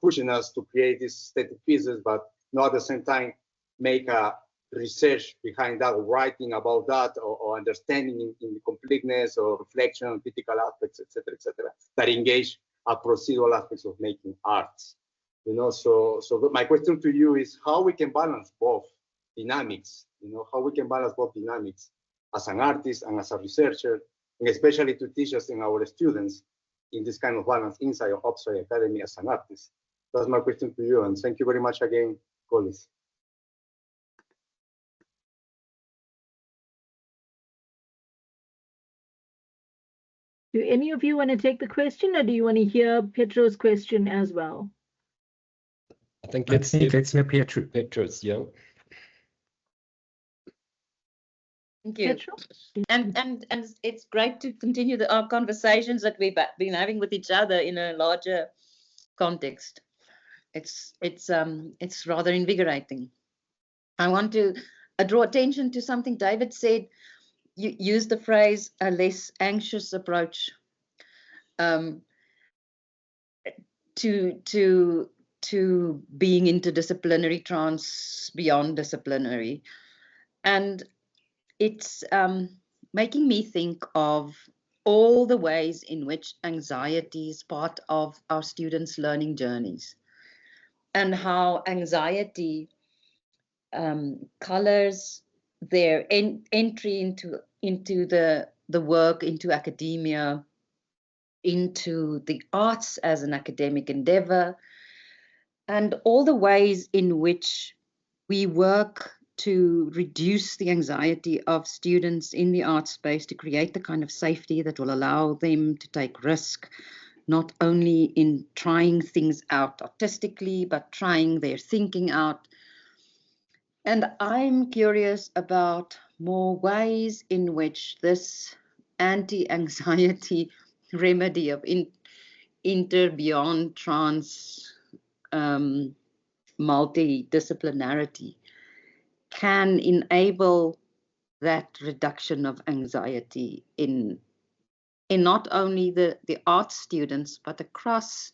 pushing us to create these aesthetic pieces, but not at the same time make a research behind that, or writing about that, or understanding in the completeness or reflection on critical aspects, etc., that engage a procedural aspects of making arts. You know, so my question to you is how we can balance both dynamics. You know, how we can balance both dynamics as an artist and as a researcher, and especially to teach us and our students in this kind of balance inside or outside academy as an artist. That's my question to you, and thank you very much again, colleagues. Do any of you want to take the question, or do you want to hear Petro's question as well? I think let's hear Petro. Petro's, yeah. Thank you. Petro? And it's great to continue our conversations that we've been having with each other in a larger context. It's rather invigorating. I want to draw attention to something David said. You used the phrase a less anxious approach to being interdisciplinary, beyond disciplinary, and it's making me think of all the ways in which anxiety is part of our students' learning journeys, and how anxiety colors their entry into the work, into academia, into the arts as an academic endeavor, and all the ways in which we work to reduce the anxiety of students in the art space, to create the kind of safety that will allow them to take risk, not only in trying things out artistically, but trying their thinking out. And I'm curious about more ways in which this anti-anxiety remedy of inter, beyond, trans, multidisciplinarity can enable that reduction of anxiety in not only the art students, but across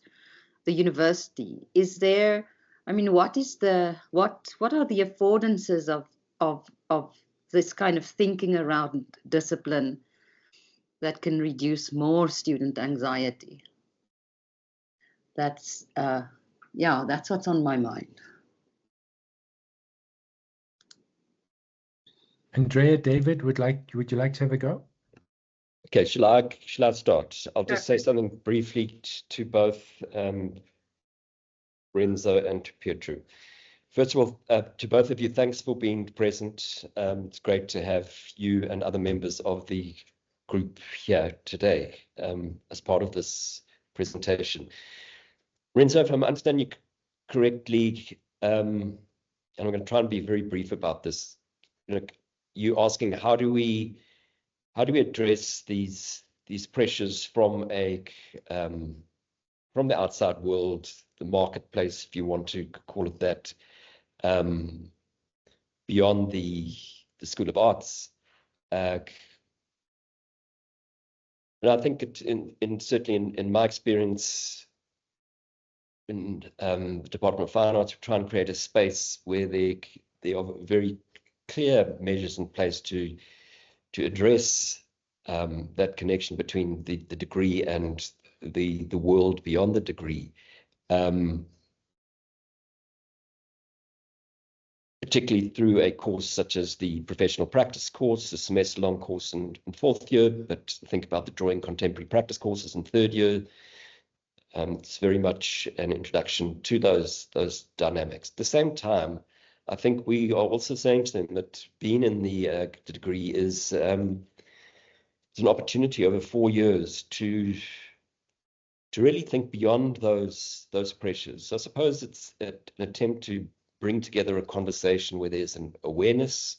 the university. Is there, I mean, what are the affordances of this kind of thinking around discipline that can reduce more student anxiety? That's that's what's on my mind. Andrea, David, would you like to have a go? Okay, shall I start? I'll just say something briefly to both Renzo and to Pietro. First of all, to both of you, thanks for being present. It's great to have you and other members of the group here today as part of this presentation. Renzo, if I'm understanding you correctly, and I'm going to try and be very brief about this, you asking how do we address these pressures from the outside world, the marketplace, if you want to call it that, beyond the School of Arts. And I think certainly in my experience in the Department of Fine Arts, we try and create a space where there are very clear measures in place to address that connection between the degree and the world beyond the degree. Particularly through a course such as the professional practice course, a semester-long course in fourth year, but think about the drawing contemporary practice courses in third year. It's very much an introduction to those dynamics. At the same time, I think we are also saying to them that being in the degree is an opportunity over 4 years to really think beyond those pressures. So I suppose it's an attempt to bring together a conversation where there's an awareness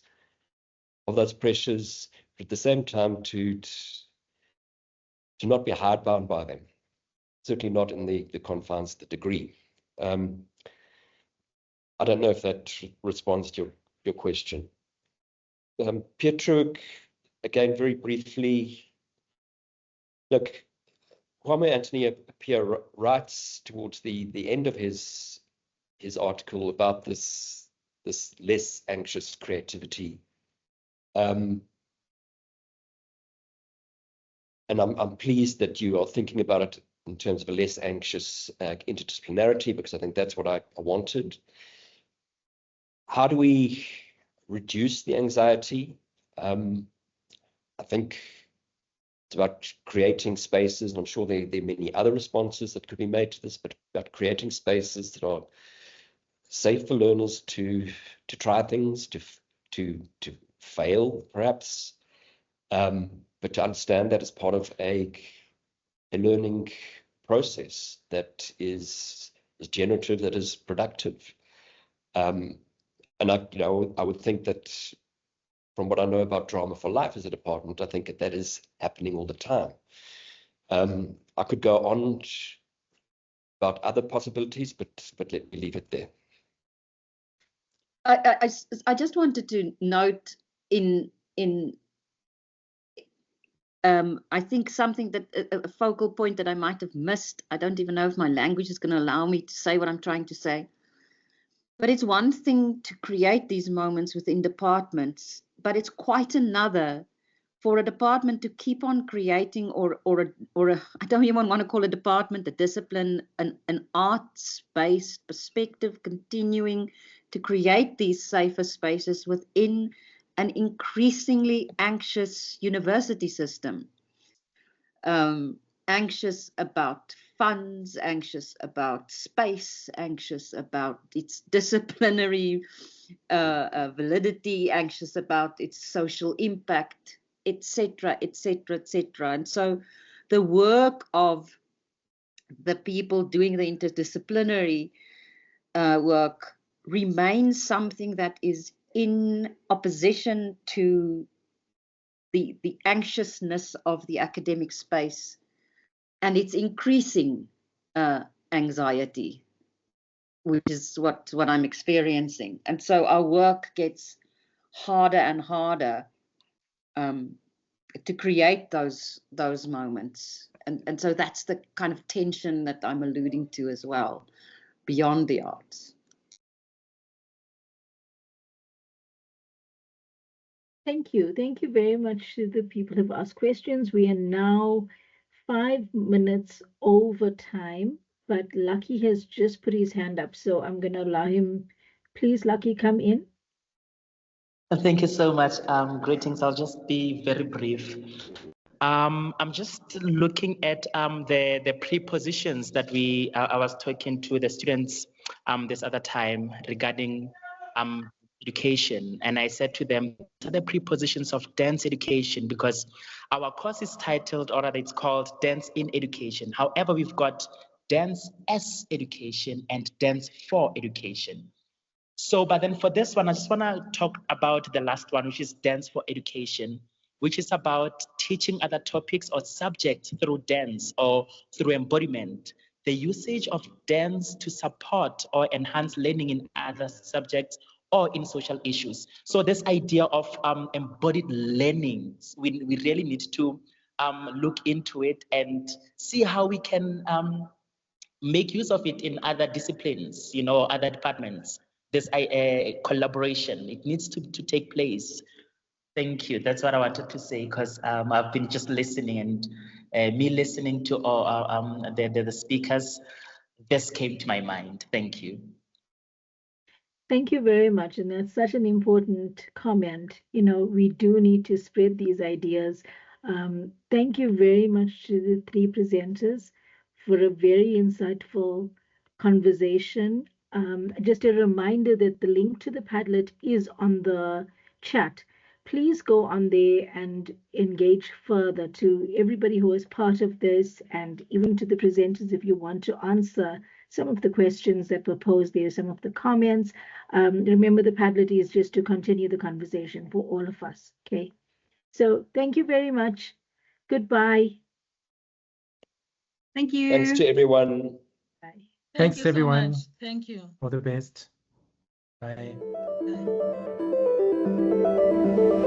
of those pressures, but at the same time to not be hardbound by them, certainly not in the confines of the degree. I don't know if that responds to your question. Pietro, again, very briefly, look, Kwame Anthony Appiah writes towards the end of his article about this less anxious creativity. And I'm pleased that you are thinking about it in terms of a less anxious interdisciplinarity, because I think that's what I wanted. How do we reduce the anxiety? I think it's about creating spaces, and I'm sure there are many other responses that could be made to this, but about creating spaces that are safe for learners to try things, to fail, perhaps, but to understand that as part of a learning process that is generative, that is productive. And I would think that from what I know about Drama for Life as a department, I think that is happening all the time. I could go on about other possibilities, but let me leave it there. I just wanted to note I think something that a focal point that I might have missed. I don't even know if my language is going to allow me to say what I'm trying to say. But it's one thing to create these moments within departments, but it's quite another for a department to keep on creating or I don't even want to call a department, a discipline, an arts-based perspective, continuing to create these safer spaces within an increasingly anxious university system, anxious about funds, anxious about space, anxious about its disciplinary validity, anxious about its social impact, etc., etc., etc. And so the work of the people doing the interdisciplinary work remains something that is in opposition to the anxiousness of the academic space and its increasing anxiety, which is what I'm experiencing. And so our work gets harder and harder to create those moments. And so that's the kind of tension that I'm alluding to as well, beyond the arts. Thank you. Thank you very much to the people who've asked questions. We are now 5 minutes over time, but Lucky has just put his hand up, so I'm going to allow him. Please, Lucky, come in. Thank you so much. Greetings. I'll just be very brief. I'm just looking at the prepositions that I was talking to the students this other time regarding education, and I said to them, what are the prepositions of dense education? Because our course is titled, or rather it's called Dense in Education. However, we've got dense as education and dense for education. So, but then for this one, I just want to talk about the last one, which is dense for education, which is about teaching other topics or subjects through dense or through embodiment. The usage of dense to support or enhance learning in other subjects or in social issues. So this idea of embodied learning, we really need to look into it and see how we can make use of it in other disciplines, other departments. This collaboration, it needs to take place. Thank you. That's what I wanted to say, because I've been just listening, and me listening to all the speakers, this came to my mind. Thank you. Thank you very much. And that's such an important comment. We do need to spread these ideas. Thank you very much to the 3 presenters for a very insightful conversation. Just a reminder that the link to the Padlet is on the chat. Please go on there and engage further. To everybody who is part of this, and even to the presenters, if you want to answer some of the questions that were posed there, some of the comments. Remember, the Padlet is just to continue the conversation for all of us. Okay. So thank you very much. Goodbye. Thank you. Thanks to everyone. Bye. Thanks, everyone. So much. Thank you. All the best. Bye. Bye.